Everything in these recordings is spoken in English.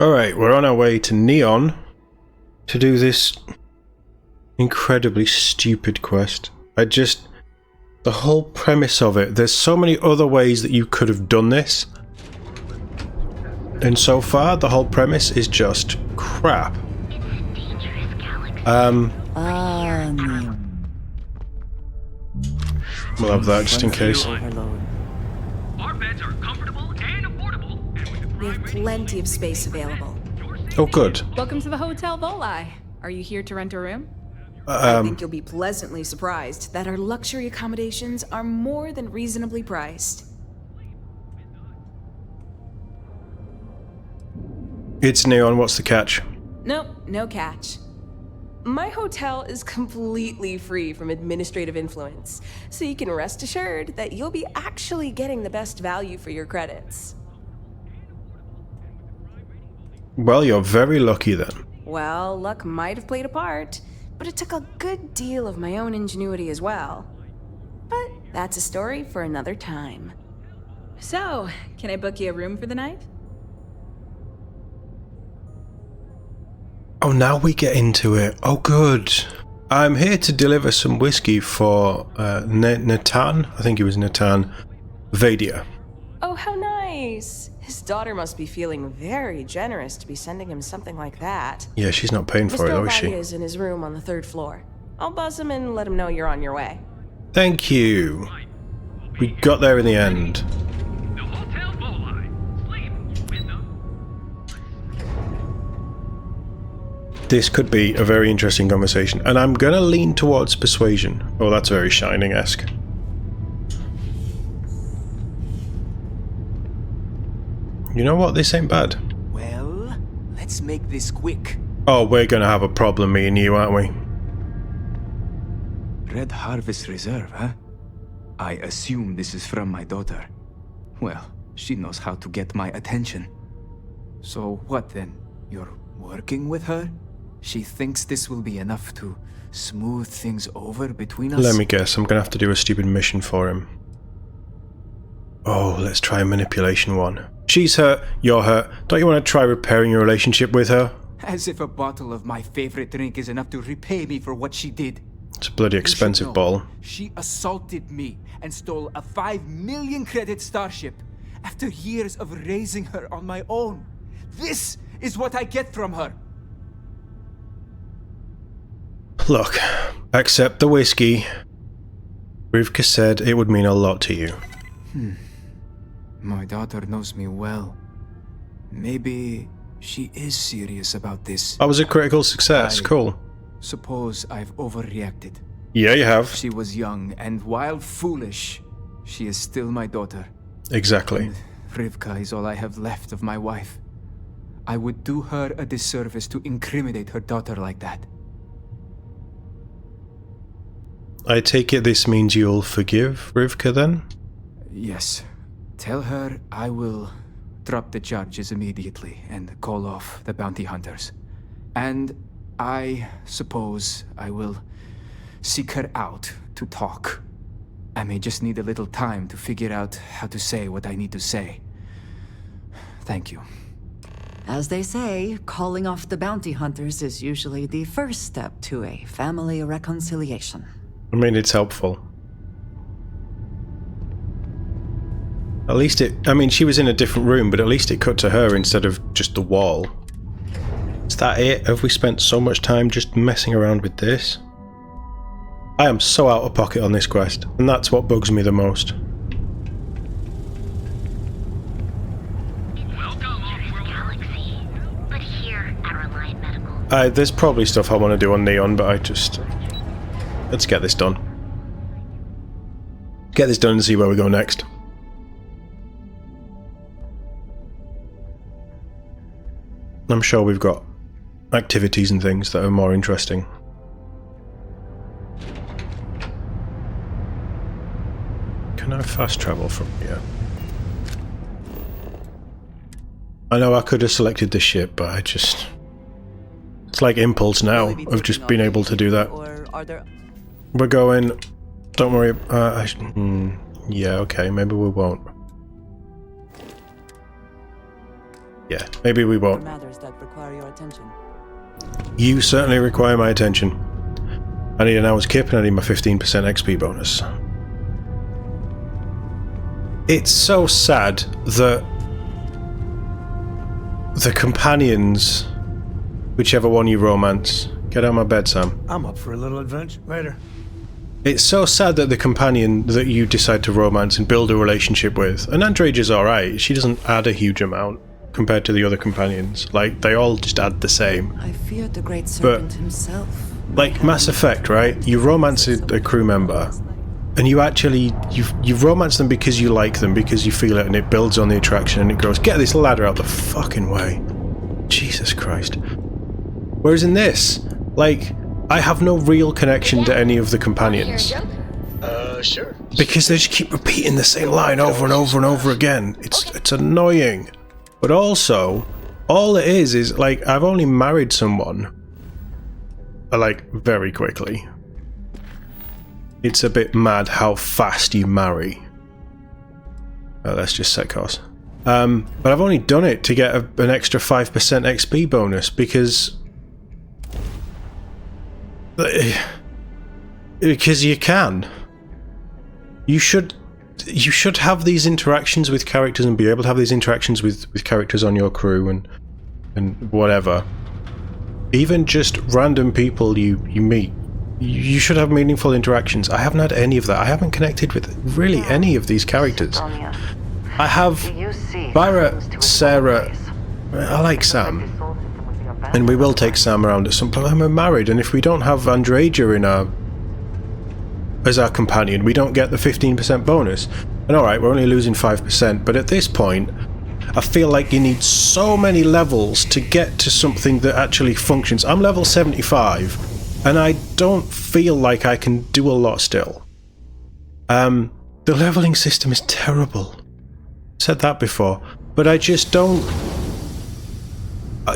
Alright, we're on our way to Neon to do this incredibly stupid quest. The whole premise of it, there's so many other ways that you could have done this. And so far, the whole premise is just crap. We'll have that just in case. Our beds are comfortable and affordable. We have plenty of space available. Oh, good. Welcome to the Hotel Volai. Are you here to rent a room? I think you'll be pleasantly surprised that our luxury accommodations are more than reasonably priced. It's Neon, what's the catch? Nope, no catch. My hotel is completely free from administrative influence, so you can rest assured that you'll be actually getting the best value for your credits. Well, you're very lucky then. Well, luck might have played a part, but it took a good deal of my own ingenuity as well. But that's a story for another time. So, can I book you a room for the night? Oh, now we get into it. Oh, good. I'm here to deliver some whiskey for Natan. I think it was Natan Vadia. Oh, how nice. His daughter must be feeling very generous to be sending him something like that. Yeah, she's not paying for it, though, is she? Mr. is in his room on the 3rd floor. I'll buzz him and let him know you're on your way. Thank you. We got there in the end. The Hotel Volai. Sleep with them. This could be a very interesting conversation, and I'm gonna lean towards persuasion. Oh, that's very Shining-esque. You know what? This ain't bad. Well, let's make this quick. Oh, we're gonna have a problem, me and you, aren't we? Red Harvest Reserve, huh? I assume this is from my daughter. Well, she knows how to get my attention. So what then? You're working with her? She thinks this will be enough to smooth things over between us? Let me guess, I'm gonna have to do a stupid mission for him. Oh, let's try a manipulation one. She's hurt, you're hurt. Don't you want to try repairing your relationship with her? As if a bottle of my favorite drink is enough to repay me for what she did. It's a bloody expensive You should know, bottle. She assaulted me and stole a 5 million credit starship after years of raising her on my own. This is what I get from her. Look, accept the whiskey. Rivka said it would mean a lot to you. My daughter knows me well. Maybe she is serious about this. That was a critical success, cool. Suppose I've overreacted. Yeah, you have. She was young, and while foolish, she is still my daughter. Exactly. And Rivka is all I have left of my wife. I would do her a disservice to incriminate her daughter like that. I take it this means you'll forgive Rivka then? Yes. Tell her I will drop the charges immediately and call off the bounty hunters. And I suppose I will seek her out to talk. I may just need a little time to figure out how to say what I need to say. Thank you. As they say, calling off the bounty hunters is usually the first step to a family reconciliation. I mean, it's helpful. At least I mean, she was in a different room, but at least it cut to her instead of just the wall. Is that it? Have we spent so much time just messing around with this? I am so out of pocket on this quest, and that's what bugs me the most. Welcome, galaxy. But here at Reliant Medical. There's probably stuff I want to do on Neon, but let's get this done. Get this done and see where we go next. I'm sure we've got activities and things that are more interesting. Can I fast travel from here? I know I could have selected the ship, but it's like impulse now of just being able to do that. We're going. Don't worry. Yeah, okay. Maybe we won't. Yeah, maybe we won't. Matters that require your attention. You certainly require my attention. I need an hour's kip and I need my 15% XP bonus. It's so sad that the companions, whichever one you romance, get out of my bed, Sam. I'm up for a little adventure later. It's so sad that the companion that you decide to romance and build a relationship with, and Andreja's alright, she doesn't add a huge amount compared to the other companions. Like, they all just add the same. I feared the great serpent himself. Like Mass Effect, right? You romance a crew member, and you actually, you romance them because you like them, because you feel it, and it builds on the attraction, and it goes, get this ladder out the fucking way. Jesus Christ. Whereas in this, like, I have no real connection to any of the companions. Sure. Because they just keep repeating the same line over and over and over again. It's annoying. But also, all it is like, I've only married someone, like, very quickly. It's a bit mad how fast you marry. That's just set cost. But I've only done it to get an extra 5% XP bonus because you can. You should have these interactions with characters and be able to have these interactions with characters on your crew and whatever. Even just random people you meet. You should have meaningful interactions. I haven't had any of that. I haven't connected with really any of these characters. I have Barrett, Sarah, I like Sam. And we will take Sam around at some point. We're married, and if we don't have Andreja as our companion, we don't get the 15% bonus. And alright, we're only losing 5%, but at this point, I feel like you need so many levels to get to something that actually functions. I'm level 75, and I don't feel like I can do a lot still. The leveling system is terrible. Said that before, but I just don't...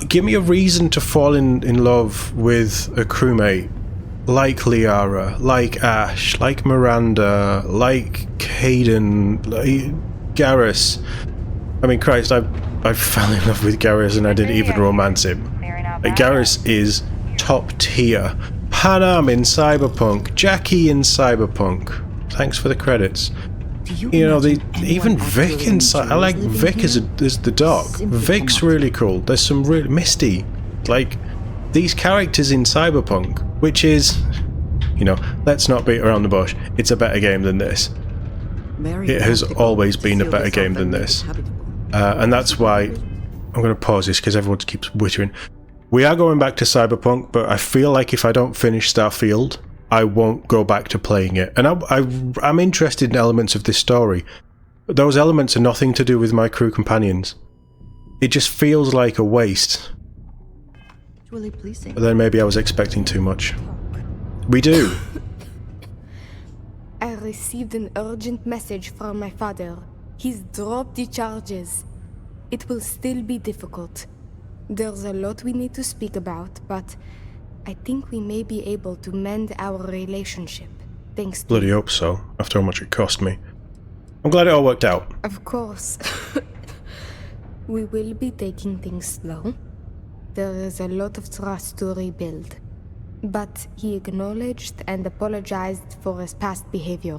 give me a reason to fall in love with a crewmate like Liara, like Ash, like Miranda, like Caden, like Garrus. I mean, Christ, I fell in love with Garrus and I didn't even romance him. Like, Garrus is top tier. Panam in Cyberpunk, Jackie in Cyberpunk. Thanks for the credits. You know, even Vic inside. I like Vic as the dog. Vic's really cool. There's some really Misty, like these characters in Cyberpunk, which is, you know, let's not beat around the bush. It's a better game than this. It has always been a better game than this, and that's why I'm going to pause this because everyone keeps whittering. We are going back to Cyberpunk, but I feel like if I don't finish Starfield, I won't go back to playing it. And I'm interested in elements of this story, but those elements are nothing to do with my crew companions. It just feels like a waste. Really pleasing. But then maybe I was expecting too much. We do. I received an urgent message from my father. He's dropped the charges. It will still be difficult. There's a lot we need to speak about, but I think we may be able to mend our relationship, thanks to... Bloody hope so, after how much it cost me. I'm glad it all worked out. Of course. We will be taking things slow. There is a lot of trust to rebuild. But he acknowledged and apologized for his past behavior.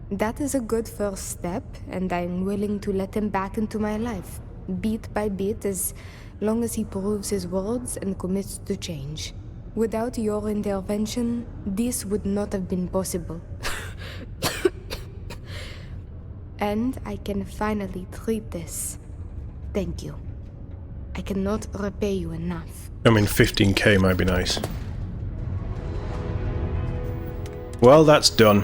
That is a good first step, and I'm willing to let him back into my life, bit by bit, as long as he proves his words and commits to change. Without your intervention, this would not have been possible. And I can finally treat this. Thank you. I cannot repay you enough. I mean, 15k might be nice. Well, that's done.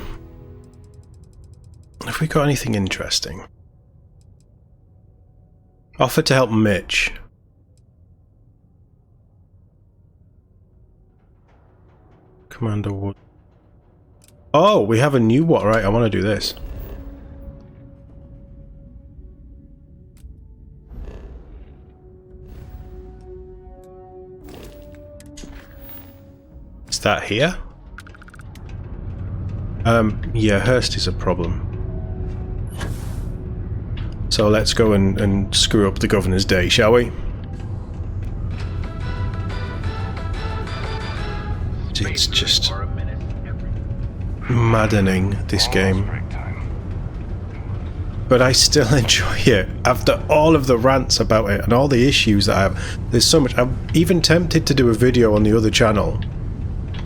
Have we got anything interesting? Offer to help Mitch. Commander Wood. Oh, we have a new one. Right, I want to do this. Is that here? Yeah, Hurst is a problem. So let's go and screw up the governor's day, shall we? It's just maddening, this game. But I still enjoy it. After all of the rants about it and all the issues that I have, there's so much. I'm even tempted to do a video on the other channel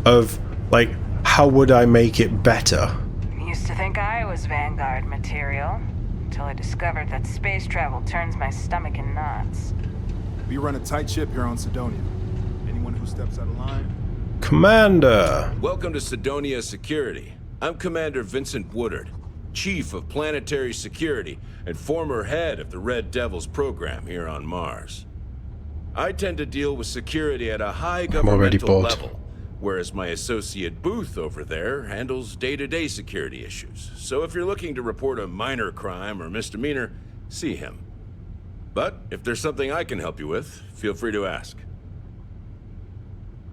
of, like, how would I make it better? Used to think I was Vanguard material, until I discovered that space travel turns my stomach in knots. We run a tight ship here on Sidonia. Anyone who steps out of line... Commander! Welcome to Sidonia Security. I'm Commander Vincent Woodard, Chief of Planetary Security and former head of the Red Devils program here on Mars. I tend to deal with security at a high governmental level, whereas my associate Booth over there handles day-to-day security issues. So if you're looking to report a minor crime or misdemeanor, see him. But if there's something I can help you with, feel free to ask.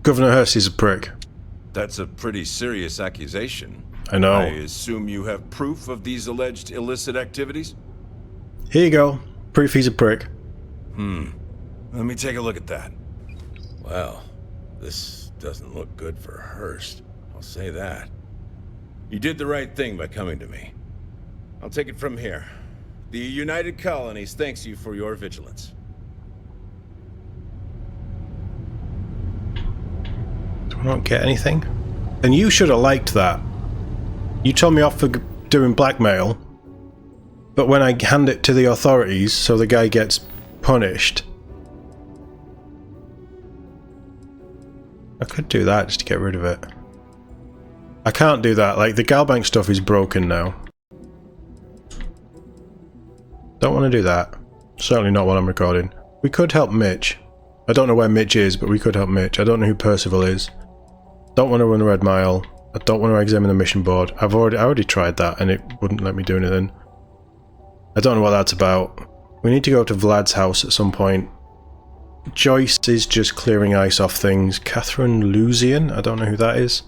Governor Hersey's a prick. That's a pretty serious accusation. I know. I assume you have proof of these alleged illicit activities? Here you go. Proof he's a prick. Let me take a look at that. Well, this doesn't look good for Hurst. I'll say that. You did the right thing by coming to me. I'll take it from here. The United Colonies thanks you for your vigilance. Do I not get anything? And you should have liked that. You told me off for doing blackmail, but when I hand it to the authorities so the guy gets punished, I could do that just to get rid of it. I can't do that, like the Galbank stuff is broken now. Don't want to do that. Certainly not while I'm recording. We could help Mitch. I don't know where Mitch is, but we could help Mitch. I don't know who Percival is. Don't want to run a Red Mile. I don't want to examine the mission board. I already tried that and it wouldn't let me do anything. I don't know what that's about. We need to go to Vlad's house at some point. Joyce is just clearing ice off things. Catherine Lusian? I don't know who that is.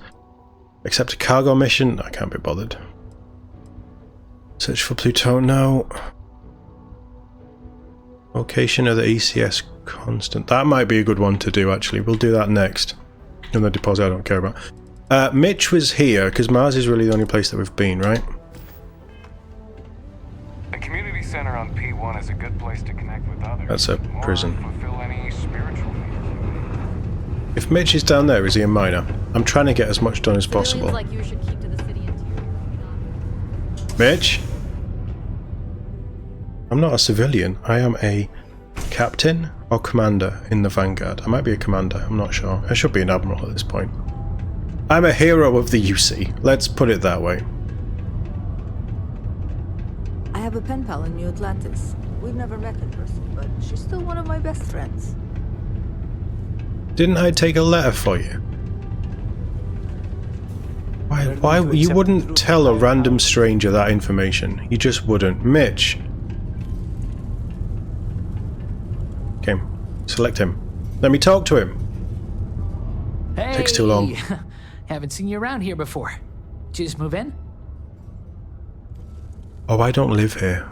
Accept a cargo mission? I can't be bothered. Search for Pluto? No. Location of the ECS constant. That might be a good one to do actually. We'll do that next. And the deposit I don't care about. Mitch was here, because Mars is really the only place that we've been, right? The community center on P1 is a good place to connect with others. That's a prison. Fulfill any spiritual needs. If Mitch is down there, is he a miner? I'm trying to get as much done as possible. Like you should keep to the city interior. Mitch? I'm not a civilian. I am a captain or commander in the Vanguard. I might be a commander, I'm not sure. I should be an admiral at this point. I'm a hero of the UC. Let's put it that way. I have a pen pal in New Atlantis. We've never met in person, but she's still one of my best friends. Didn't I take a letter for you? Why you wouldn't tell a random stranger that information? You just wouldn't. Mitch. Okay, select him. Let me talk to him. Hey, Takes too long. Haven't seen you around here before. Did you just move in? Oh, I don't live here.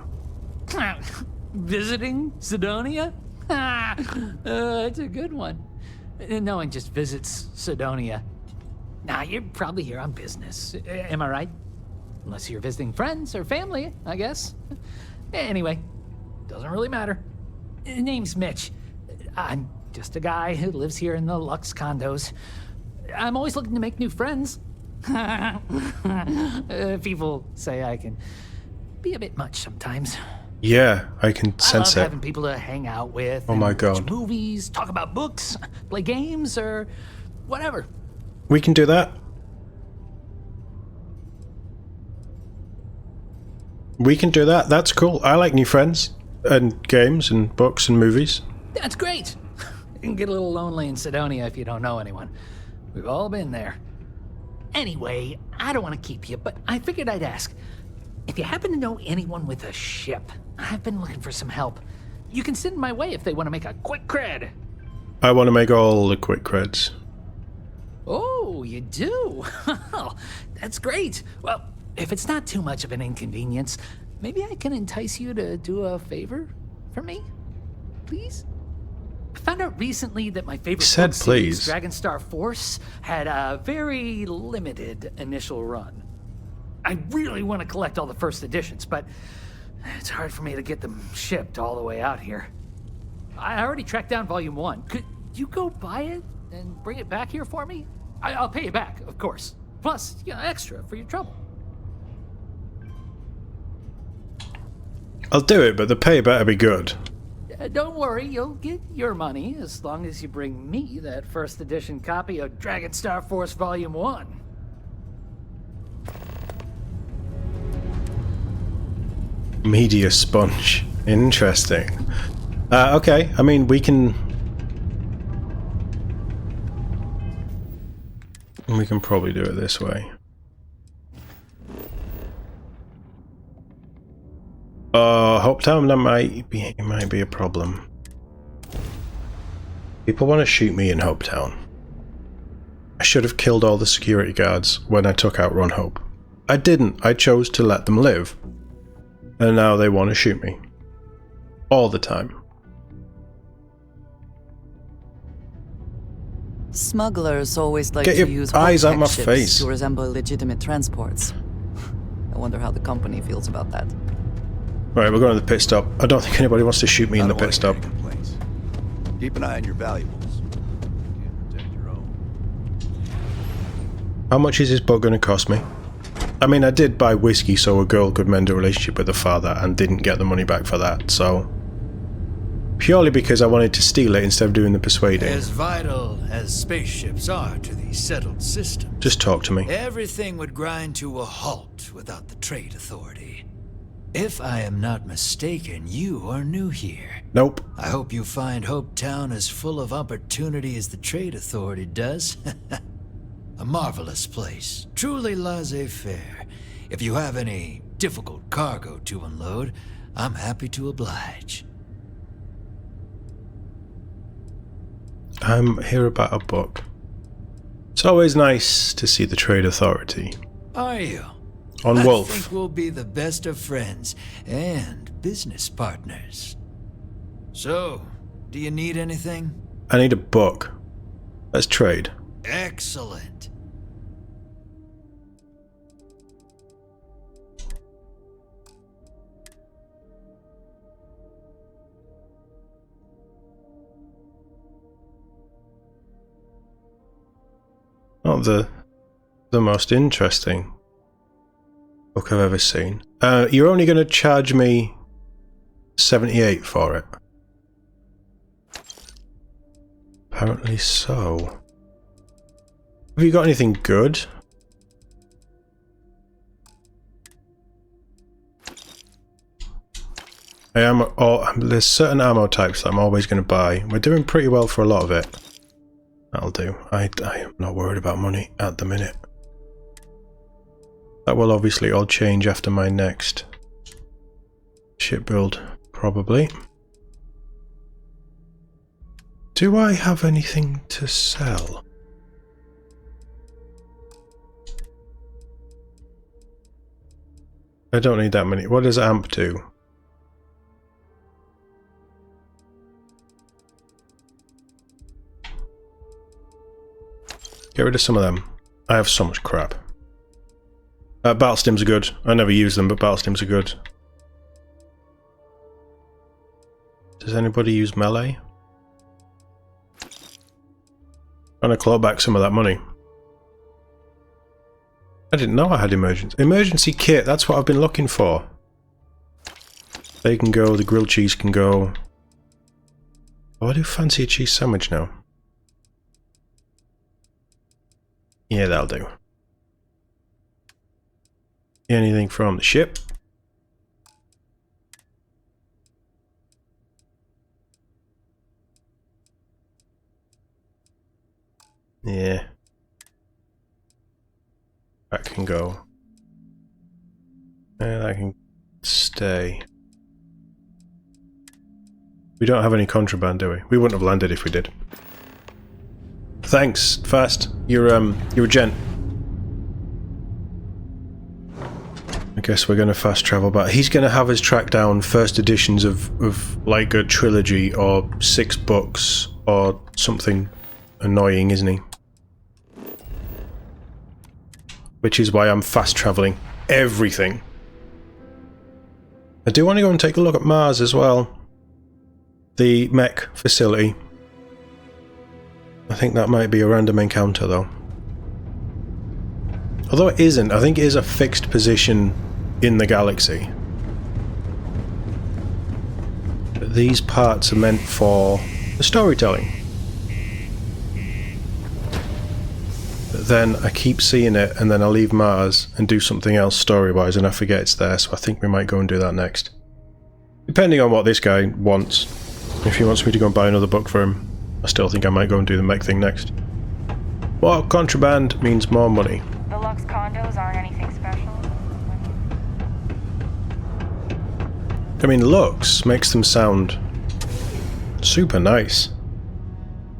Visiting Sidonia? That's a good one. No one just visits Sidonia. Nah, you're probably here on business. Am I right? Unless you're visiting friends or family, I guess. Anyway, doesn't really matter. Name's Mitch. I'm just a guy who lives here in the Lux condos. I'm always looking to make new friends. People say I can be a bit much sometimes. Yeah, I can sense I love it. having people to hang out with. Oh my watch god. movies, talk about books, play games, or whatever. We can do that. We can do that. That's cool. I like new friends and games and books and movies. That's great. You can get a little lonely in Sidonia if you don't know anyone. We've all been there. Anyway, I don't want to keep you, but I figured I'd ask. If you happen to know anyone with a ship, I've been looking for some help. You can send my way if they want to make a quick cred. I want to make all the quick creds. Oh, you do? That's great. Well, if it's not too much of an inconvenience, maybe I can entice you to do a favor for me? Please? I found out recently that my favorite said book series, please. Dragon Star Force, had a very limited initial run. I really want to collect all the first editions, but it's hard for me to get them shipped all the way out here. I already tracked down Volume 1. Could you go buy it and bring it back here for me? I'll pay you back, of course. Plus, extra for your trouble. I'll do it, but the pay better be good. Don't worry, you'll get your money as long as you bring me that first edition copy of Dragon Star Force Volume 1. Media sponge. Interesting. Okay, I mean, we can probably do it this way. Hopetown, that might be a problem. People want to shoot me in Hopetown. I should have killed all the security guards when I took out Ron Hope. I didn't. I chose to let them live. And now they want to shoot me. All the time. Smugglers always like Get to your use eyes out my ships face. to resemble legitimate transports. I wonder how the company feels about that. Right, we're going to the pit stop. I don't think anybody wants to shoot me in the pit stop. Keep an eye on your valuables. Protect your own. How much is this book going to cost me? I mean, I did buy whiskey so a girl could mend a relationship with her father and didn't get the money back for that, so... Purely because I wanted to steal it instead of doing the persuading. As vital as spaceships are to the settled system, Just talk to me. everything would grind to a halt without the Trade Authority. If I am not mistaken, you are new here. Nope. I hope you find Hopetown as full of opportunity as the Trade Authority does. A marvelous place, truly laissez-faire. If you have any difficult cargo to unload, I'm happy to oblige. I'm here about a book. It's always nice to see the Trade Authority. Are you? On I Wolf. think we'll be the best of friends and business partners. So, do you need anything? I need a book. Let's trade. Excellent. Not the most interesting book I've ever seen. You're only going to charge me 78 for it. Apparently so. Have you got anything good? There's certain ammo types that I'm always going to buy. We're doing pretty well for a lot of it. That'll do. I am not worried about money at the minute. That will obviously all change after my next ship build, probably. Do I have anything to sell? I don't need that many. What does amp do? Get rid of some of them. I have so much crap. Battle stims are good. I never use them, but battle stims are good. Does anybody use melee? Trying to claw back some of that money. I didn't know I had emergency kit. That's what I've been looking for. They can go. The grilled cheese can go. Oh, I do fancy a cheese sandwich now. Yeah, that'll do. Anything from the ship? Yeah. That can go. Yeah, that can stay. We don't have any contraband, do we? We wouldn't have landed if we did. Thanks, Fast. You're a gent. guess we're going to fast travel back. He's going to have us track down first editions of like a trilogy or 6 books or something annoying, isn't he? Which is why I'm fast traveling everything. I do want to go and take a look at Mars as well. The mech facility. I think that might be a random encounter though. Although it isn't, I think it is a fixed position in the galaxy. But these parts are meant for the storytelling. But then I keep seeing it and then I leave Mars and do something else story-wise and I forget it's there, so I think we might go and do that next. Depending on what this guy wants. If he wants me to go and buy another book for him, I still think I might go and do the mech thing next. More contraband means more money. The Lux condos aren't anything special. I mean, looks makes them sound super nice.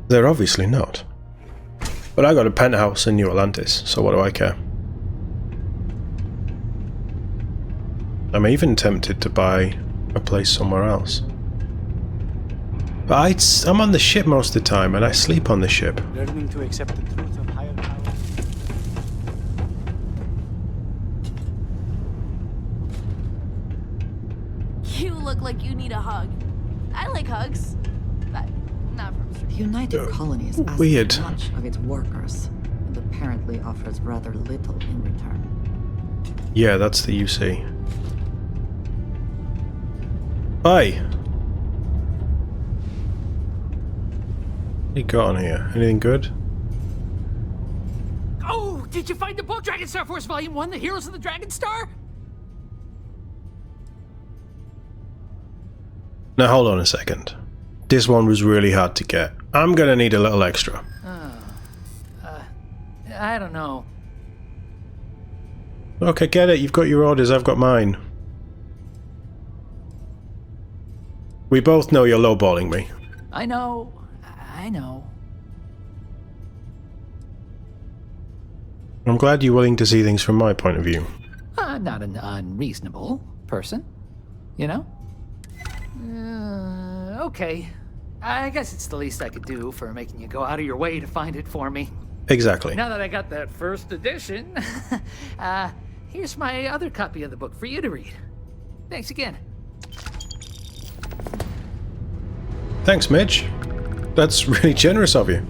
They're obviously not. But I got a penthouse in New Atlantis, so what do I care? I'm even tempted to buy a place somewhere else. But I'm on the ship most of the time, and I sleep on the ship. Learning to accept the truth of higher power. You look like you need a hug. I like hugs, but not from strangers. The United Colonies asks weird. much of its workers, and apparently offers rather little in return. Yeah, that's the UC. Hi. What you got on here? Anything good? Oh, did you find the book, Dragon Star Force Volume 1, The Heroes of the Dragon Star? Now hold on a second. This one was really hard to get. I'm gonna need a little extra. I don't know. Okay, get it. You've got your orders, I've got mine. We both know you're lowballing me. I know. I'm glad you're willing to see things from my point of view. I'm not an unreasonable person, you know? Okay. I guess it's the least I could do for making you go out of your way to find it for me. Exactly. Now that I got that first edition, here's my other copy of the book for you to read. Thanks again. Thanks, Midge. That's really generous of you.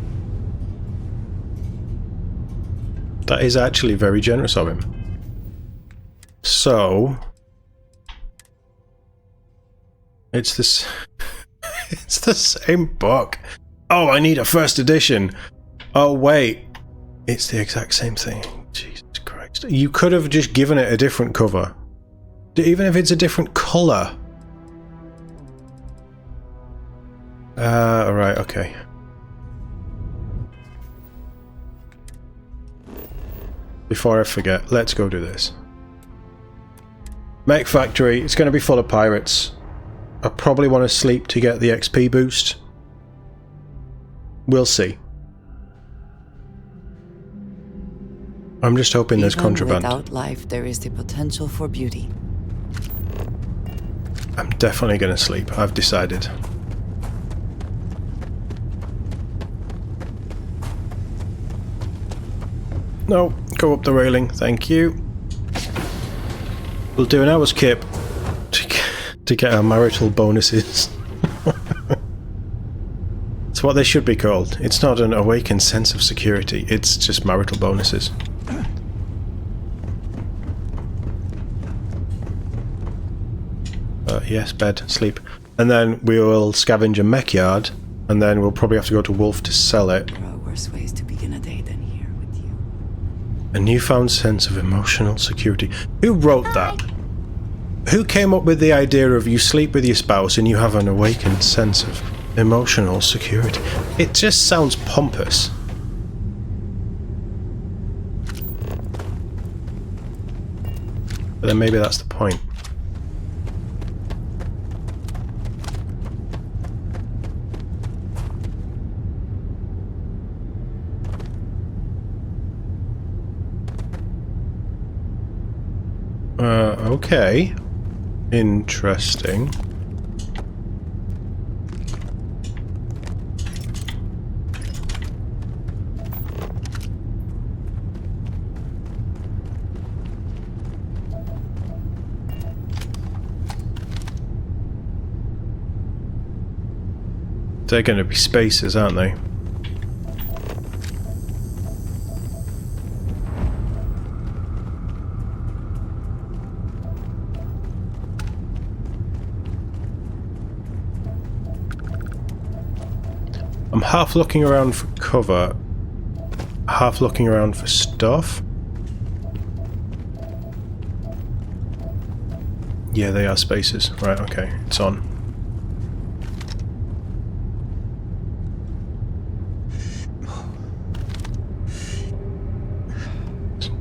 That is actually very generous of him. So... It's this... It's the same book. Oh, I need a first edition. Oh, wait. It's the exact same thing. Jesus Christ. You could have just given it a different cover. Even if it's a different colour. Alright, okay. Before I forget, let's go do this. Mech Factory, it's going to be full of pirates. I probably want to sleep to get the XP boost. We'll see. I'm just hoping there's contraband. Without life, there is the potential for beauty. I'm definitely going to sleep, I've decided. No, go up the railing, thank you. We'll do an hour's kip to get our marital bonuses. It's what they should be called. It's not an awakened sense of security, it's just marital bonuses. Yes, bed, sleep. And then we will scavenge a mech yard, and then we'll probably have to go to Wolf to sell it. There are worse ways to begin a day than here with you. A newfound sense of emotional security. Who wrote that? Who came up with the idea of you sleep with your spouse and you have an awakened sense of emotional security? It just sounds pompous. But then maybe that's the point. Okay. Interesting. They're going to be spaces, aren't they? I'm half looking around for cover, half looking around for stuff. Yeah, they are spaces. Right, okay, it's on.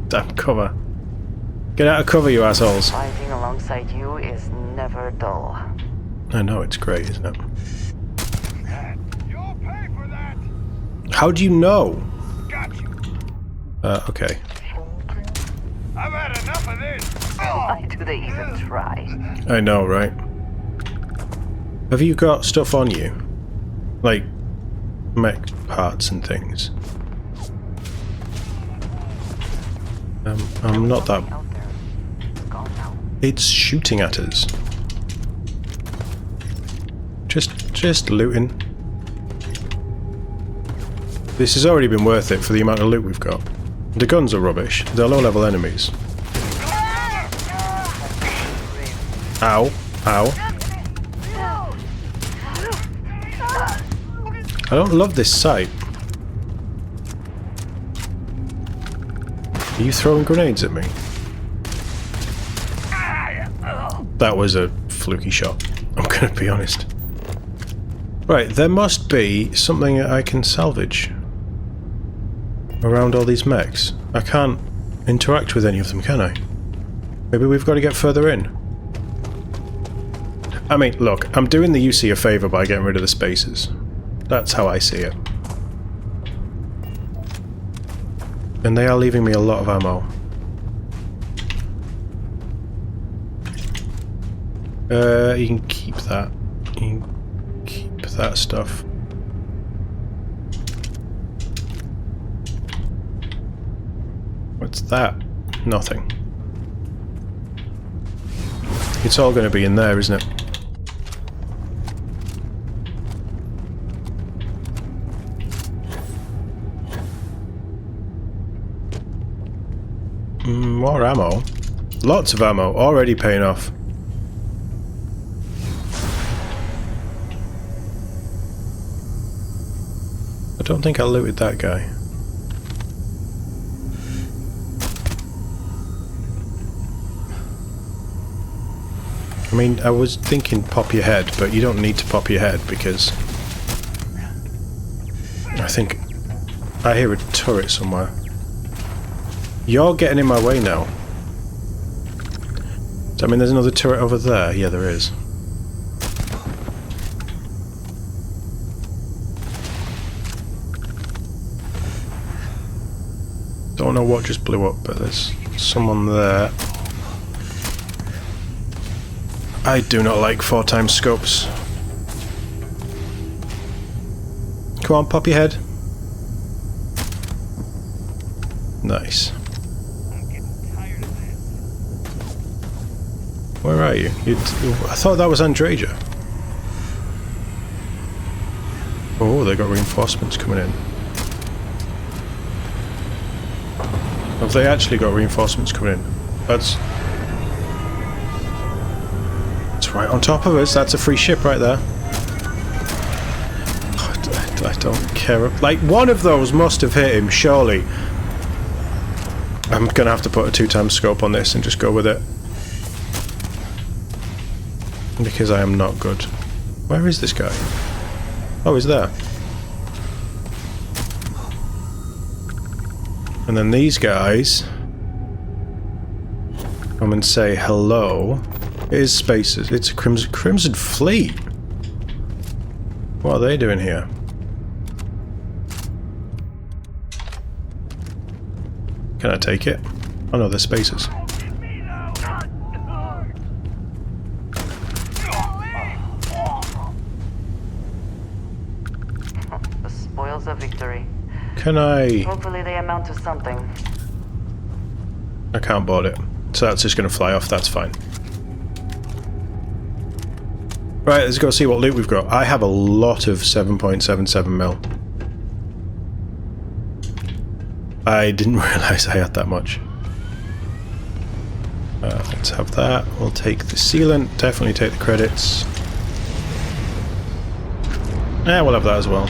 Damn cover. Get out of cover, you assholes. Fighting alongside you is never dull. I know, it's great, isn't it? How do you know? Okay. I've had enough of this. Why do they even try? I know, right? Have you got stuff on you? Like, mech parts and things? I'm not that... It's shooting at us. Just looting. This has already been worth it for the amount of loot we've got. The guns are rubbish. They're low-level enemies. Ow. Ow. I don't love this sight. Are you throwing grenades at me? That was a fluky shot. I'm gonna be honest. Right, there must be something I can salvage around all these mechs. I can't interact with any of them, can I? Maybe we've got to get further in. I mean, look, I'm doing the UC a favour by getting rid of the spaces. That's how I see it. And they are leaving me a lot of ammo. You can keep that. You can keep that stuff. What's that? Nothing. It's all going to be in there, isn't it? More ammo. Lots of ammo. Already paying off. I don't think I looted that guy. I mean, I was thinking pop your head, but you don't need to pop your head because I think I hear a turret somewhere. You're getting in my way now. Does that mean there's another turret over there? Yeah, there is. Don't know what just blew up, but there's someone there. I do not like 4x scopes. Come on, pop your head. Nice. Where are you? I thought that was Andreja. Oh, they got reinforcements coming in. Have they actually got reinforcements coming in? That's right on top of us. That's a free ship right there. I don't care. Like, one of those must have hit him, surely. I'm gonna have to put a 2x scope on this and just go with it. Because I am not good. Where is this guy? Oh, he's there. And then these guys come and say hello. It is spaces. It's a Crimson Fleet. What are they doing here? Can I take it? Oh no, they're spaces. Can I... Hopefully they amount to something. I can't board it. So that's just going to fly off, that's fine. Right, let's go see what loot we've got. I have a lot of 7.77mm. I didn't realise I had that much. Let's have that. We'll take the sealant, definitely take the credits. Yeah, we'll have that as well.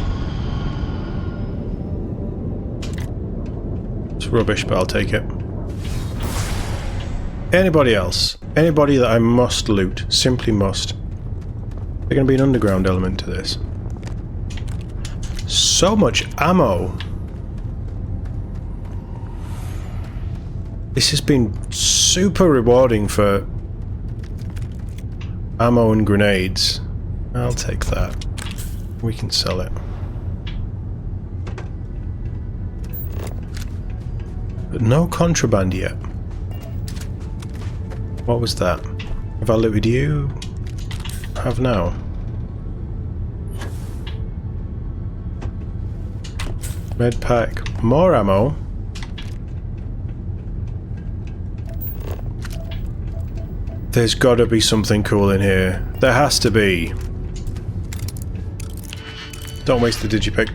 It's rubbish, but I'll take it. Anybody else? Anybody that I must loot? Simply must. There's going to be an underground element to this. So much ammo! This has been super rewarding for ammo and grenades. I'll take that. We can sell it. But no contraband yet. What was that? Have I looted you? Have now. Med pack. More ammo. There's gotta be something cool in here. There has to be. Don't waste the digipick.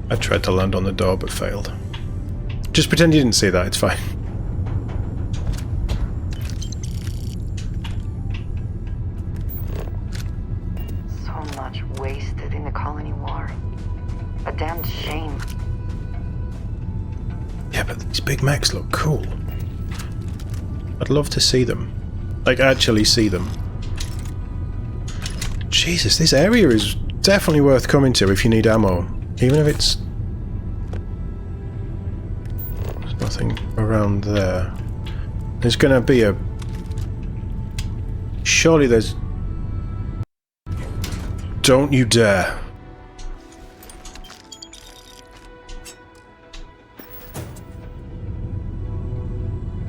I tried to land on the door but failed. Just pretend you didn't see that, it's fine. So much wasted in the colony war. A damned shame. Yeah, but these big mechs look cool. I'd love to see them. Like, actually see them. Jesus, this area is definitely worth coming to if you need ammo. Even if it's... There's nothing around there. There's gonna be a... Surely there's... Don't you dare.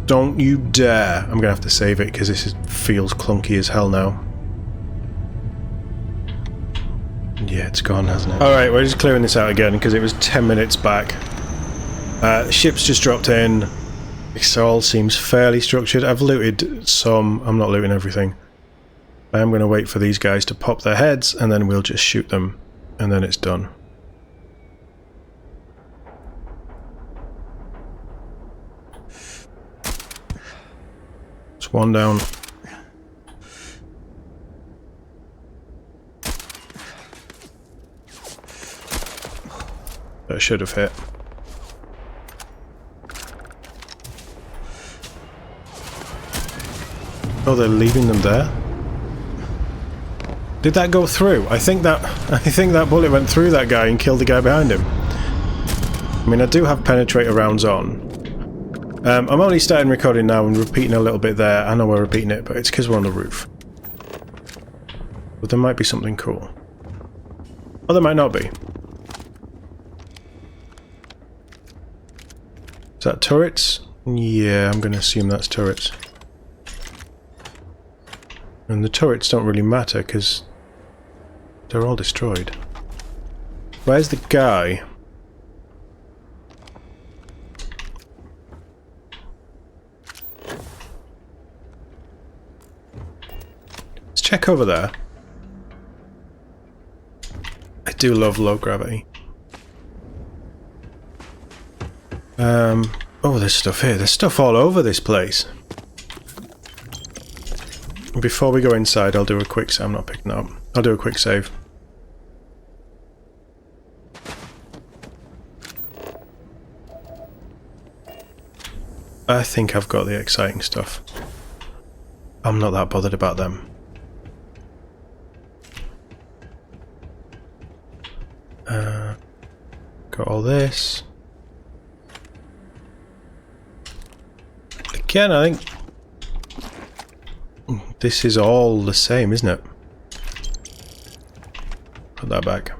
Don't you dare. I'm gonna have to save it because this feels clunky as hell now. Yeah, it's gone, hasn't it? Alright, we're just clearing this out again because it was 10 minutes back. Ship's just dropped in. This all seems fairly structured. I've looted some. I'm not looting everything. I am going to wait for these guys to pop their heads and then we'll just shoot them. And then it's done. It's one down. That should have hit. Oh, they're leaving them there? Did that go through? I think that bullet went through that guy and killed the guy behind him. I mean, I do have penetrator rounds on. I'm only starting recording now and repeating a little bit there. I know we're repeating it, but it's because we're on the roof. But there might be something cool. Or there might not be. Is that turrets? Yeah, I'm going to assume that's turrets. And the turrets don't really matter because they're all destroyed. Where's the guy? Let's check over there. I do love low gravity. Oh, there's stuff here. There's stuff all over this place. Before we go inside, I'll do a quick save. I'm not picking that up. I'll do a quick save. I think I've got the exciting stuff. I'm not that bothered about them. Got all this. Again, I think this is all the same, isn't it? Put that back.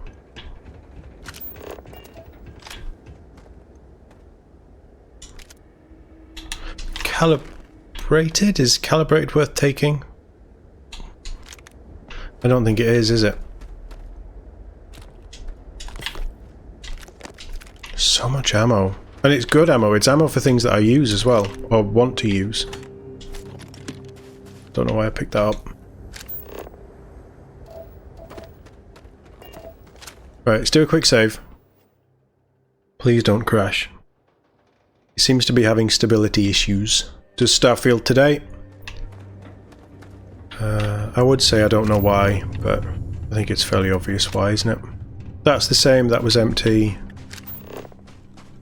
Calibrated? Is calibrated worth taking? I don't think it is it? So much ammo. And it's good ammo. It's ammo for things that I use as well, or want to use. Don't know why I picked that up. Right, let's do a quick save. Please don't crash. It seems to be having stability issues. Does Starfield today? I would say I don't know why, but I think it's fairly obvious why, isn't it? That's the same, that was empty.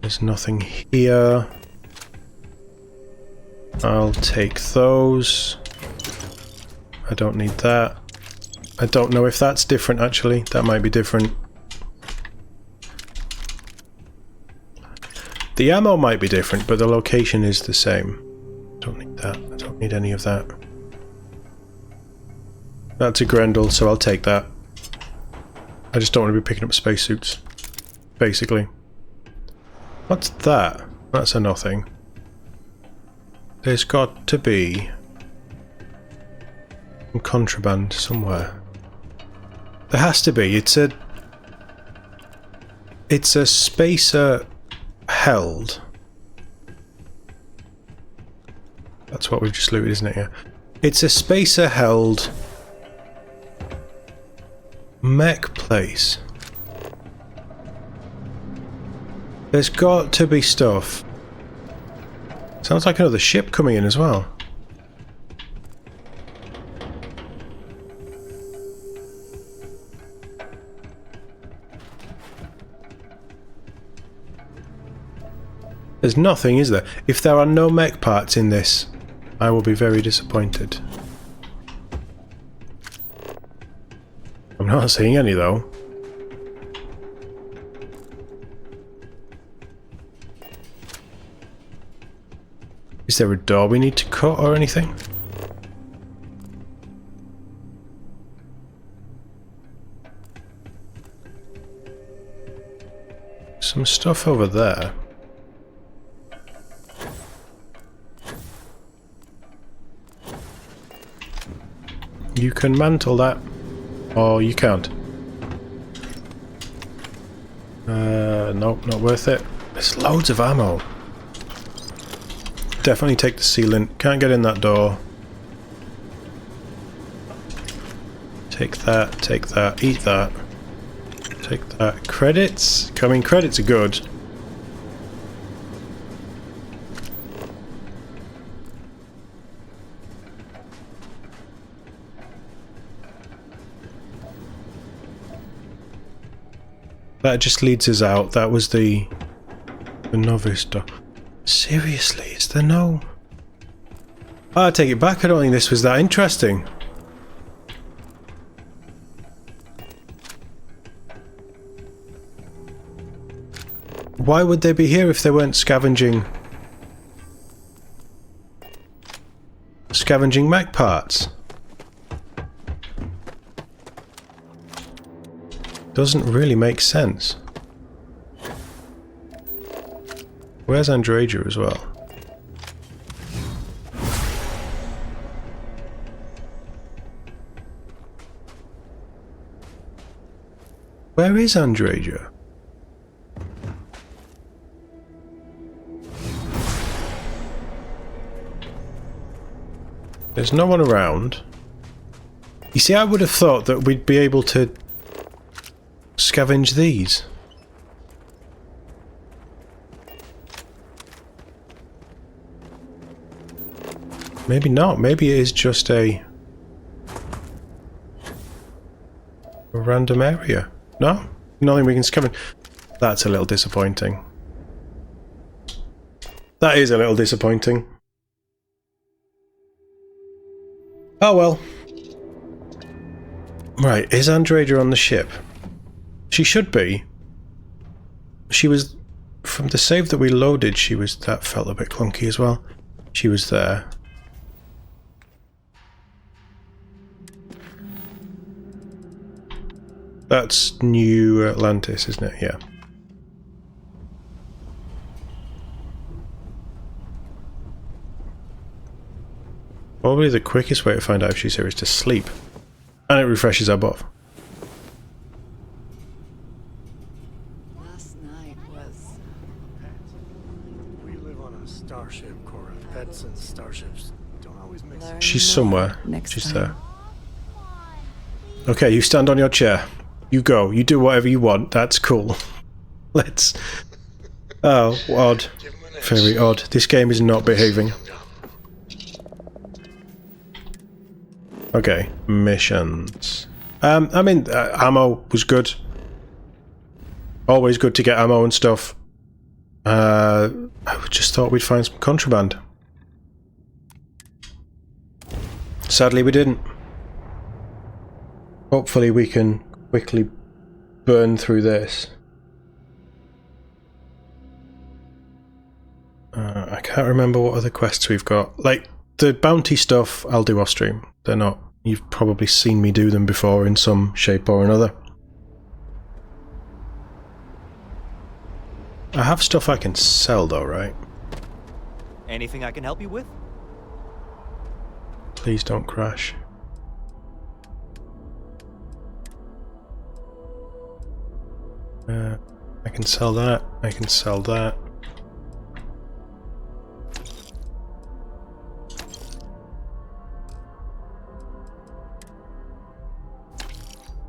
There's nothing here. I'll take those. I don't need that. I don't know if that's different actually. That might be different. The ammo might be different, but the location is the same. Don't need that. I don't need any of that. That's a Grendel, so I'll take that. I just don't want to be picking up spacesuits, basically. What's that? That's a nothing. There's got to be some contraband somewhere. There has to be. It's a spacer held. That's what we've just looted, isn't it? Yeah. It's a spacer held mech place. There's got to be stuff. Sounds like another ship coming in as well. There's nothing, is there? If there are no mech parts in this, I will be very disappointed. I'm not seeing any though. Is there a door we need to cut or anything? Some stuff over there. You can mantle that, or you can't. Nope, not worth it. There's loads of ammo. Definitely take the sealant. Can't get in that door. Take that, eat that. Take that. Credits? I mean, credits are good. That just leads us out. That was the novice door. Seriously, is there no... Oh, I take it back. I don't think this was that interesting. Why would they be here if they weren't scavenging mech parts? Doesn't really make sense. Where's Androja as well? Where is Androja? There's no one around. You see, I would have thought that we'd be able to scavenge these. Maybe not. Maybe it is just a random area. No? Nothing we can scavenge. That's a little disappointing. That is a little disappointing. Oh well. Right, is Androja on the ship? She should be. She was... From the save that we loaded, she was... That felt a bit clunky as well. She was there. That's New Atlantis, isn't it? Yeah. Probably the quickest way to find out if she's here is to sleep. And it refreshes our buff. Last night was... We live on a starship, Cora. Pets and starships don't always mix. She's somewhere. Next She's time. there. Okay, you stand on your chair. You go. You do whatever you want. That's cool. Let's... Oh, odd. Very odd. This game is not behaving. Okay, missions. I mean, ammo was good. Always good to get ammo and stuff. I just thought we'd find some contraband. Sadly, we didn't. Hopefully, we can quickly burn through this. I can't remember what other quests we've got. Like, the bounty stuff, I'll do off stream. They're not... You've probably seen me do them before in some shape or another. I have stuff I can sell though, right? Anything I can help you with? Please don't crash. I can sell that. I can sell that.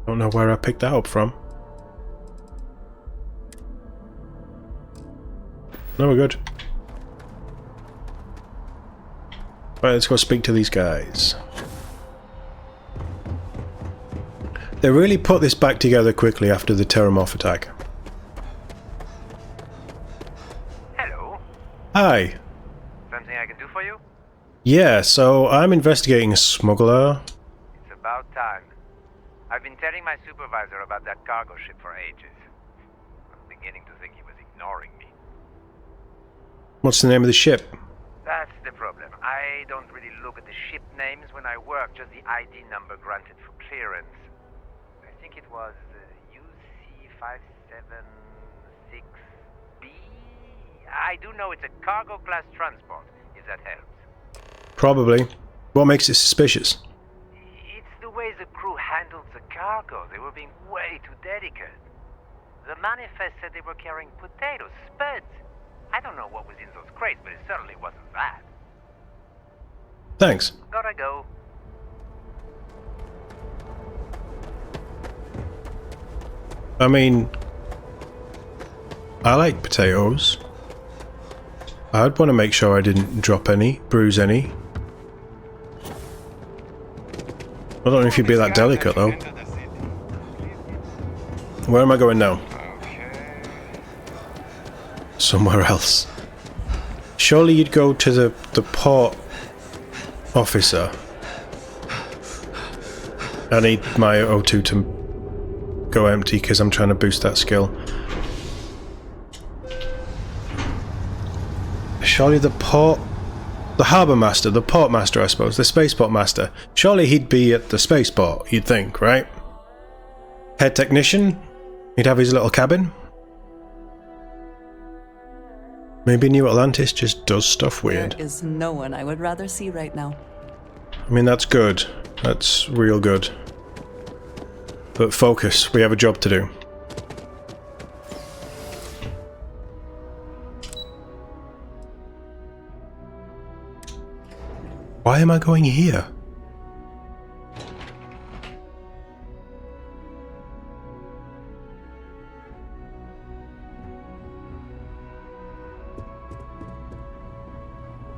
Don't know where I picked that up from. No, we're good. Right, let's go speak to these guys. They really put this back together quickly after the Terramorph attack. Hello. Hi. Something I can do for you? Yeah, so I'm investigating a smuggler. It's about time. I've been telling my supervisor about that cargo ship for ages. I'm beginning to think he was ignoring me. What's the name of the ship? That's the problem. I don't really look at the ship names when I work, just the ID number granted for clearance. I think it was UC576B. I do know it's a cargo class transport, if that helps. Probably. What makes it suspicious? It's the way the crew handled the cargo. They were being way too delicate. The manifest said they were carrying potatoes, spuds. I don't know what was in those crates, but it certainly wasn't that. Thanks. Gotta go. I mean, I like potatoes. I'd want to make sure I didn't drop any, bruise any. I don't know if you'd be that delicate though. Where am I going now? Somewhere else. Surely you'd go to the port officer. I need my O2 to go empty because I'm trying to boost that skill. Surely the harbour master, the port master I suppose, the spaceport master. Surely he'd be at the spaceport, you'd think, right? Head technician? He'd have his little cabin? Maybe New Atlantis just does stuff weird. There is no one I would rather see right now. I mean, that's good. That's real good. But focus, we have a job to do. Why am I going here?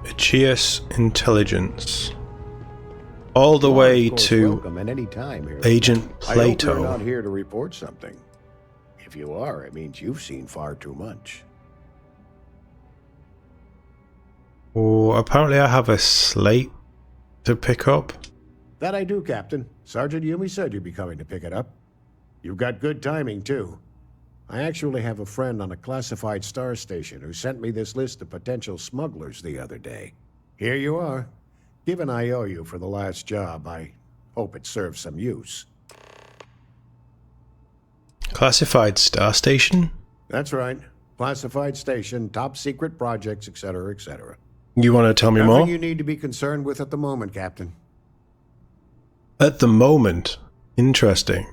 Aegeus Intelligence. All the way to welcome at any time here. Agent I hope Plato. you're not here to report something. If you are, it means you've seen far too much. Oh, apparently I have a slate to pick up. That I do, Captain. Sergeant Yumi said you'd be coming to pick it up. You've got good timing, too. I actually have a friend on a classified star station who sent me this list of potential smugglers the other day. Here you are. Given I owe you for the last job, I hope it serves some use. Classified star station? That's right. Classified station, top secret projects, etc., etc. You want to tell me Nothing more? you need to be concerned with at the moment, Captain. At the moment? Interesting.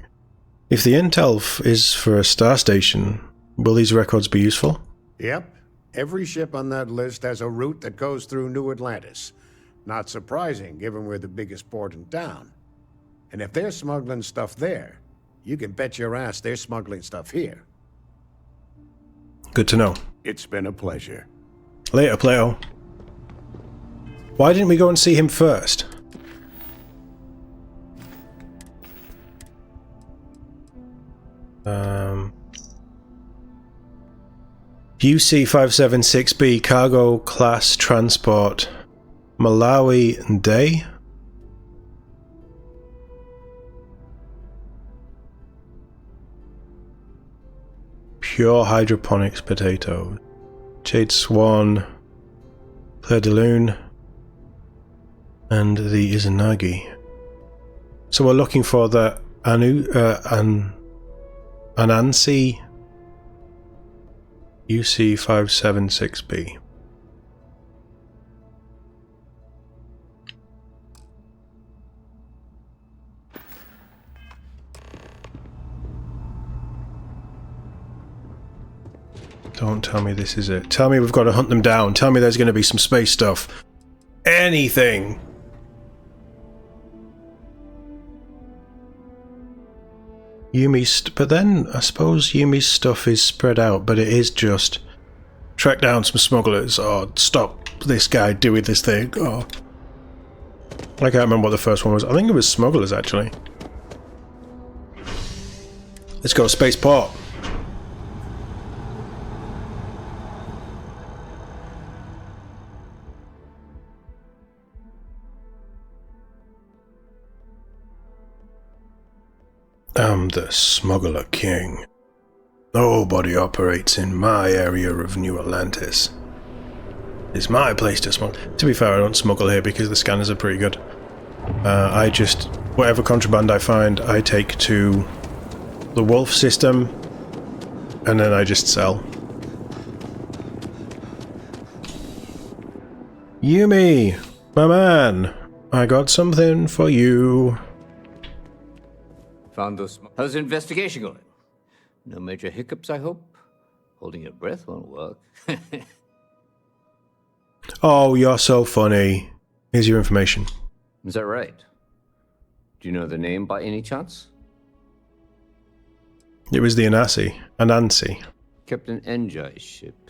If the intel is for a star station, will these records be useful? Yep. Every ship on that list has a route that goes through New Atlantis. Not surprising, given we're the biggest port in town. And if they're smuggling stuff there, you can bet your ass they're smuggling stuff here. Good to know. It's been a pleasure. Later, Plato. Why didn't we go and see him first? UC-576B cargo class transport. Malawi Day? Pure hydroponics potatoes. Jade Swan. Claire de Lune. And the Izanagi. So we're looking for the Anansi UC-576B. Don't tell me this is it. Tell me we've got to hunt them down. Tell me there's going to be some space stuff. Anything. But then I suppose Yumi's stuff is spread out, but it is just track down some smugglers or stop this guy doing this thing. Or I can't remember what the first one was. I think it was smugglers actually. Let's go spaceport. I'm the Smuggler King. Nobody operates in my area of New Atlantis. It's my place to smuggle. To be fair, I don't smuggle here because the scanners are pretty good. I just, whatever contraband I find, I take to the Wolf system, and then I just sell. Yumi, my man, I got something for you. Found those. How's the investigation going? No major hiccups, I hope? Holding your breath won't work. Oh, you're so funny. Here's your information. Is that right? Do you know the name by any chance? It was the Anansi. Captain Enjai's ship.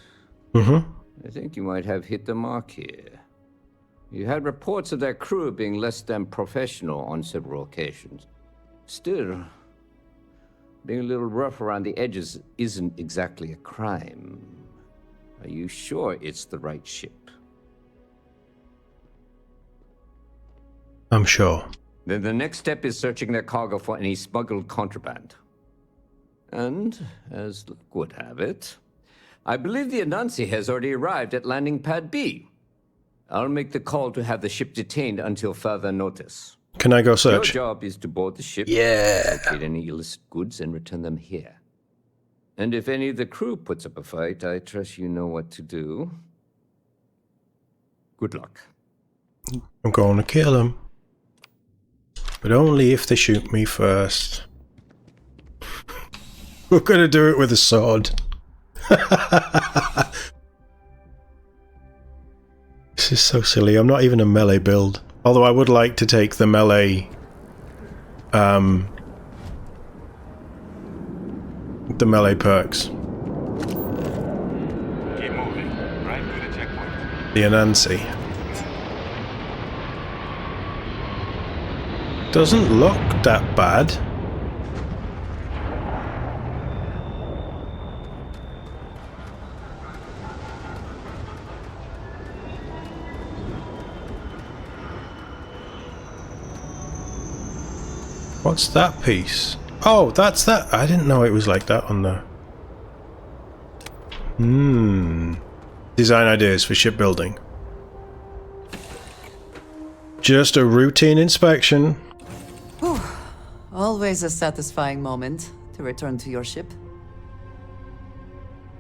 Mm-hmm. I think you might have hit the mark here. You had reports of their crew being less than professional on several occasions. Still, being a little rough around the edges isn't exactly a crime. Are you sure it's the right ship? I'm sure. Then the next step is searching their cargo for any smuggled contraband. And, as luck would have it, I believe the Anansi has already arrived at landing pad B. I'll make the call to have the ship detained until further notice. Can I go search? Your job is to board the ship, yeah, locate any illicit goods, and return them here. And if any of the crew puts up a fight, I trust you know what to do. Good luck. I'm going to kill them. But only if they shoot me first. We're going to do it with a sword. This is so silly. I'm not even a melee build. Although I would like to take the melee... the melee perks. Keep moving. Right through the checkpoint. The Anansi. Doesn't look that bad. What's that piece? Oh, that's that. I didn't know it was like that on the... Design ideas for shipbuilding. Just a routine inspection. Whew. Always a satisfying moment to return to your ship.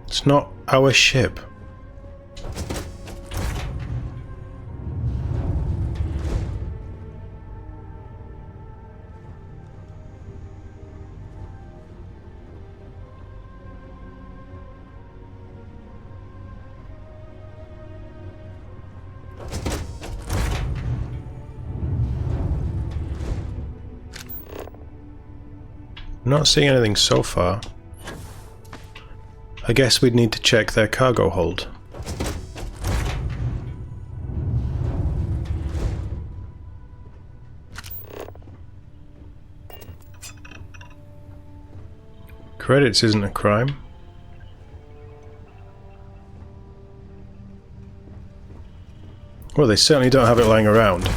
It's not our ship. I'm not seeing anything so far. I guess we'd need to check their cargo hold. Credits isn't a crime. Well, they certainly don't have it lying around.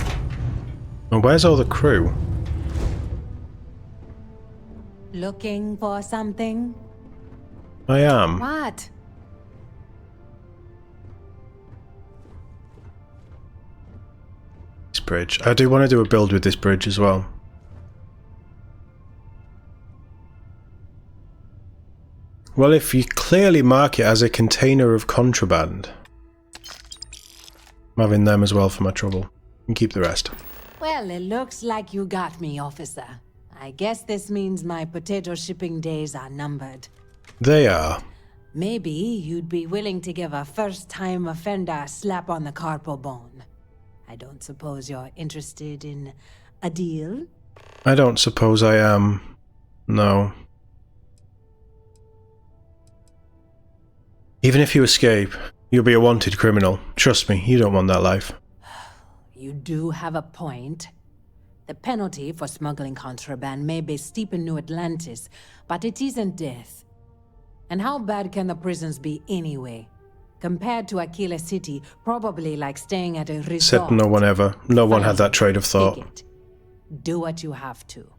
And where's all the crew? Looking for something? I am. What? This bridge. I do want to do a build with this bridge as well. Well, if you clearly mark it as a container of contraband, I'm having them as well for my trouble. And keep the rest. Well, it looks like you got me, officer. I guess this means my potato shipping days are numbered. They are. Maybe you'd be willing to give a first-time offender a slap on the carpal bone. I don't suppose you're interested in a deal? I don't suppose I am. No. Even if you escape, you'll be a wanted criminal. Trust me, you don't want that life. You do have a point. The penalty for smuggling contraband may be steep in New Atlantis, but it isn't death. And how bad can the prisons be anyway? Compared to Aquila City, probably like staying at a resort. Said no one ever. No one had that trade of thought. Do what you have to.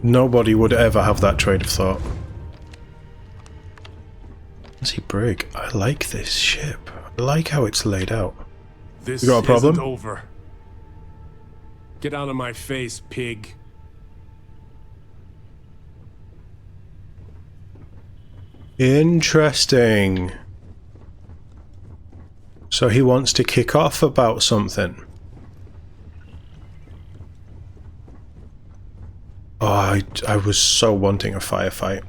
Nobody would ever have that trade of thought. Fancy brig. I like this ship. I like how it's laid out. This you got a problem? Isn't over. Get out of my face, pig. Interesting. So he wants to kick off about something. Oh, I was so wanting a firefight.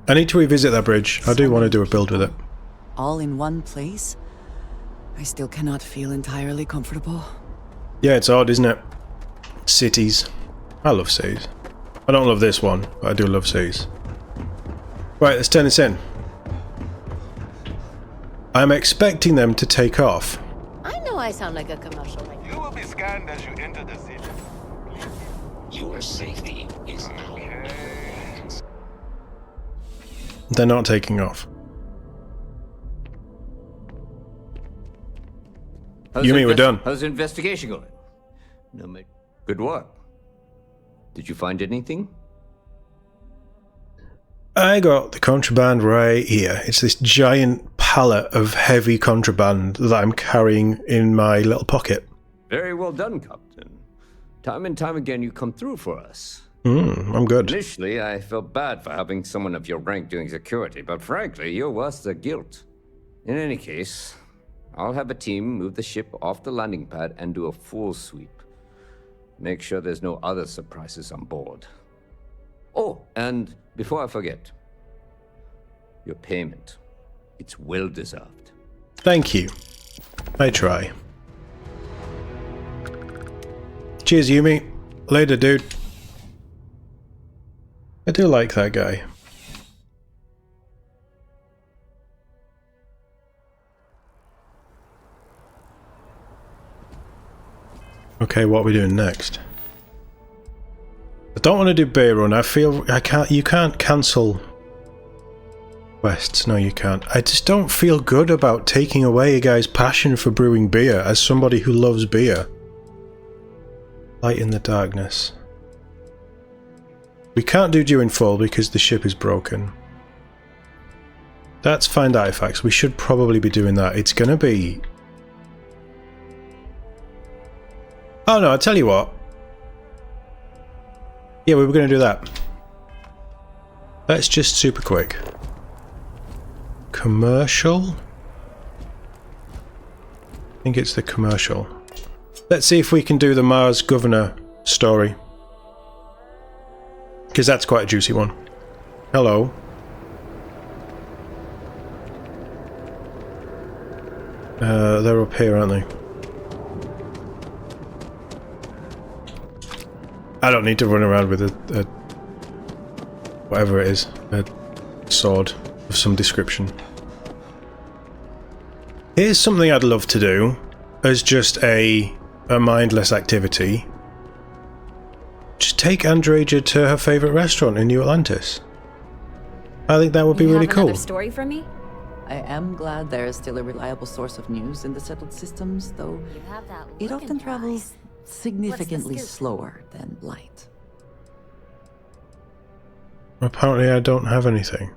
I need to revisit that bridge. I do want to do a build with it. All in one place? I still cannot feel entirely comfortable. Yeah, it's odd, isn't it? Cities. I love cities. I don't love this one, but I do love cities. Right, let's turn this in. I'm expecting them to take off. I know I sound like a commercial. You will be scanned as you enter the city. Your safety is now. They're not taking off. You mean we're done? How's the investigation going? No, mate. Good work. Did you find anything? I got the contraband right here. It's this giant pallet of heavy contraband that I'm carrying in my little pocket. Very well done, Captain. Time and time again you come through for us. I'm good. Initially, I felt bad for having someone of your rank doing security, but frankly, you're worth the guilt. In any case, I'll have a team move the ship off the landing pad and do a full sweep. Make sure there's no other surprises on board. Oh, and before I forget, your payment. It's well deserved. Thank you. I try. Cheers, Yumi. Later, dude. I do like that guy. Okay, what are we doing next? I don't want to do beer run. I feel you can't cancel quests. No, you can't. I just don't feel good about taking away a guy's passion for brewing beer as somebody who loves beer. Light in the darkness. We can't do due in full because the ship is broken. That's find artifacts. We should probably be doing that. It's gonna be... Oh no, I'll tell you what. Yeah, we were gonna do that. Let's just super quick. Commercial? I think it's the commercial. Let's see if we can do the Mars Governor story. Because that's quite a juicy one. Hello. They're up here, aren't they? I don't need to run around with a whatever it is, a sword of some description. Here's something I'd love to do as just a mindless activity. Just take Andreja to her favourite restaurant in New Atlantis. I think that would be really cool. Another story for me? I am glad there is still a reliable source of news in the settled systems, though it often travels significantly slower than light. Apparently I don't have anything.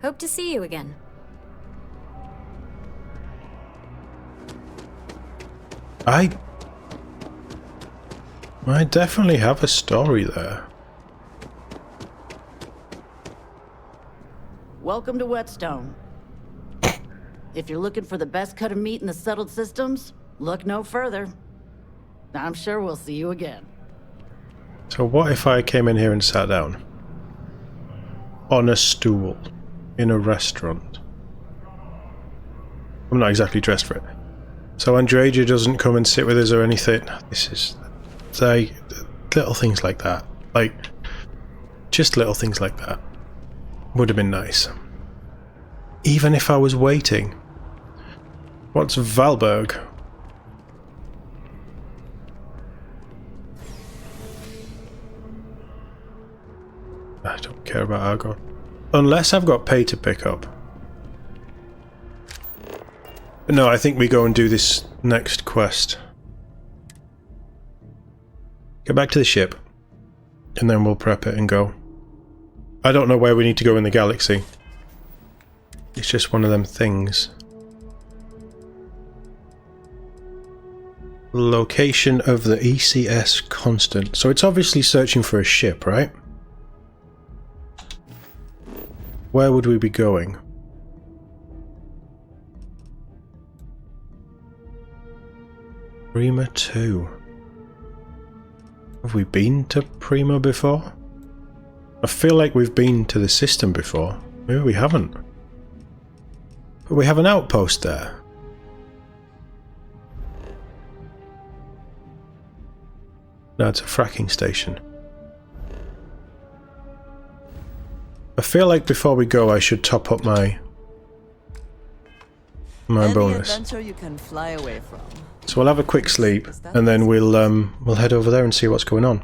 Hope to see you again. I definitely have a story there. Welcome to Whetstone. If you're looking for the best cut of meat in the settled systems, look no further. I'm sure we'll see you again. So what if I came in here and sat down? On a stool. In a restaurant. I'm not exactly dressed for it. So Andreja doesn't come and sit with us or anything. This is... like... little things like that. Like... just little things like that. Would have been nice. Even if I was waiting. What's Valberg? I don't care about Argon. Unless I've got pay to pick up. But no, I think we go and do this next quest. Get back to the ship. And then we'll prep it and go. I don't know where we need to go in the galaxy. It's just one of them things. Location of the ECS constant. So it's obviously searching for a ship, right? Where would we be going? Prima 2. Have we been to Prima before? I feel like we've been to the system before. Maybe we haven't. But we have an outpost there. No, it's a fracking station. I feel like before we go I should top up my bonus. Adventure you can fly away from. So we'll have a quick sleep and then we'll head over there and see what's going on.